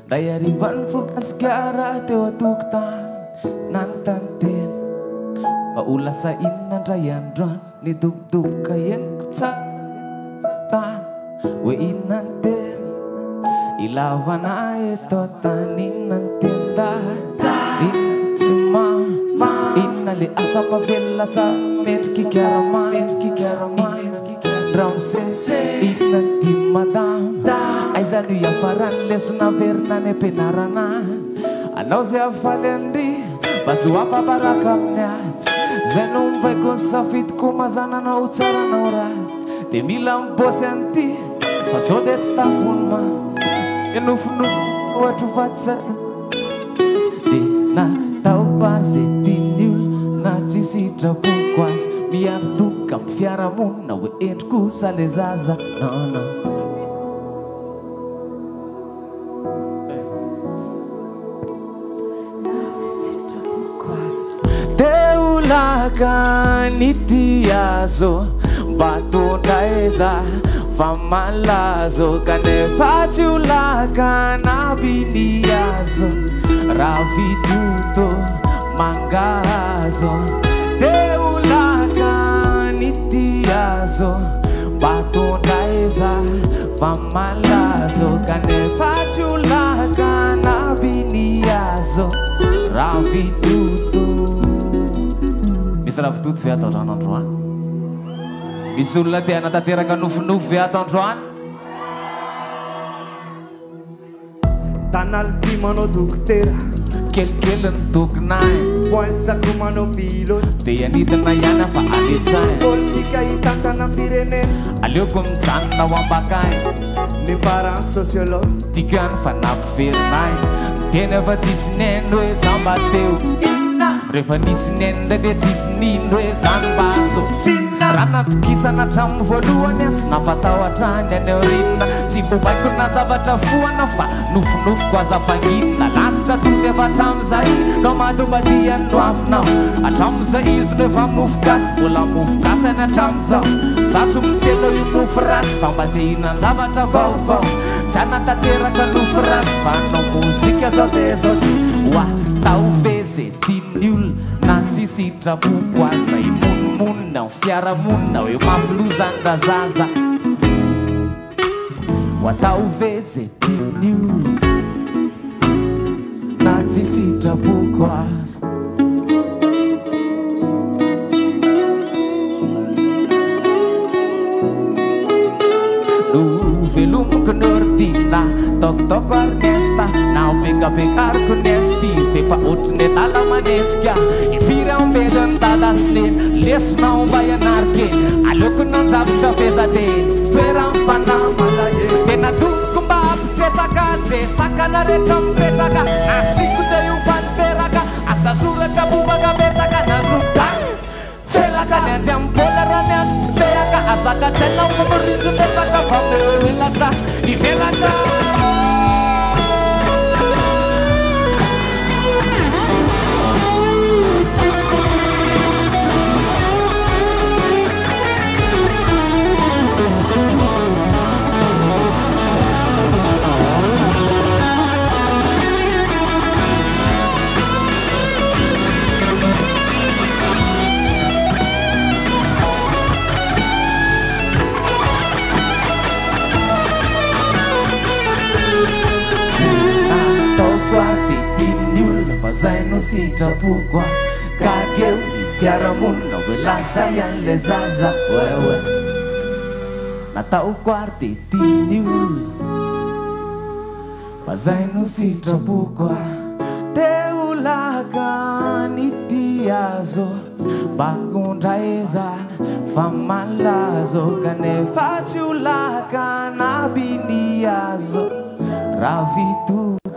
Ndray arivan'ny fogasikara teo atokotany nanontanyteny mba ho lasa inona ndray androany nidobodoboka eniko tsara tany hoe inona ny teny ilavana eto tany inona ny teny inona le asa mavelona tsara mendriky kiarama ramsese inona ny dimy madama aizany ho iafarany lesona verina ny ampianarana anao zay afaly andry mba zo afabaraka amin'ny aty zay nombaiko ny safidiko mazananao tsaranao raty de mila mibosy an'ity fa zao de tsy tafony maty enofonofo ohatra ho faty de natao bary zay tiany olo na tsisy hitrapoko azy miandry toka amin'ny fiarahamonina hoe endriko sa le zaza nana teolaka nity azo mba tondra eza fa malazo kanefa tsy olaka nabiny azo raha vidoto mangazo teolaka nity azo mba tondra eza fa malazo kanefa tsy olaka nabiny azo raha vidoto. Misy raha vitoto ve atao rano androany? Misy olona te hanatanteraka nofinofo ve atao androany? Tanaly ty manao dokotera kelikely ny tokonay voaisako manao pilote de anidina ihany fa aletsay politika hitantana firenena aleoko mijanona ao ambakay ny parent sociologue tiako ihany fa nampiverinay teny efa tsisy neno hoe zamba teo rehefa nisy neny nday de tsisy nino hoe zany mbazo raha natokisana hatramin'ny voalohany a tsy nampatao hatrany any aorina tsy mbobaiko na zavatra foana fa nofinofoko aza-panginina lasitra tonga efa hatramin'izay no madombadiany no afinao hatramin'izay izy no efa mofogasy mbola mofogasy any hatramin'izao za tsy mitelo io mofo rasy fa mba te hihinany zavatra vaovao tsy anatanteraka nofo rasy fa nao mozika zao de zao de oa tao ve zay tiany olo na tsisy hitrapoko azay monomonina ny fiarahamonina hoe mafilozany da zaza ho atao ve zay tiany olo na tsisy hitrapoko azy velomoko nordina tokotoko arnesta na opekapekariko ny SP fefa otriny atala manetsika impiry ambediny dadasinen lesona omba ianarikeny aleoko nandrafitra fezateny toerany fanamalae tena tomoko mba ampitresaka ze sakana rehetra mipetraka nasiko de io faniteraka asa soratra bombaka betsaka nazoda felaka ny andry ambola raha ny andropitehaka azakatrainao mamirindro metaka vameoilatra ivelatra zay no sitrapoko kakeo ny fiarahamonina hoe lasa ian'le zaza wewe nataoko ary de tiany olo fa zay no sitrapoko teolaka nity azo bakondra eza fa malazo kanefa tsy olaka nabiny azo raha vito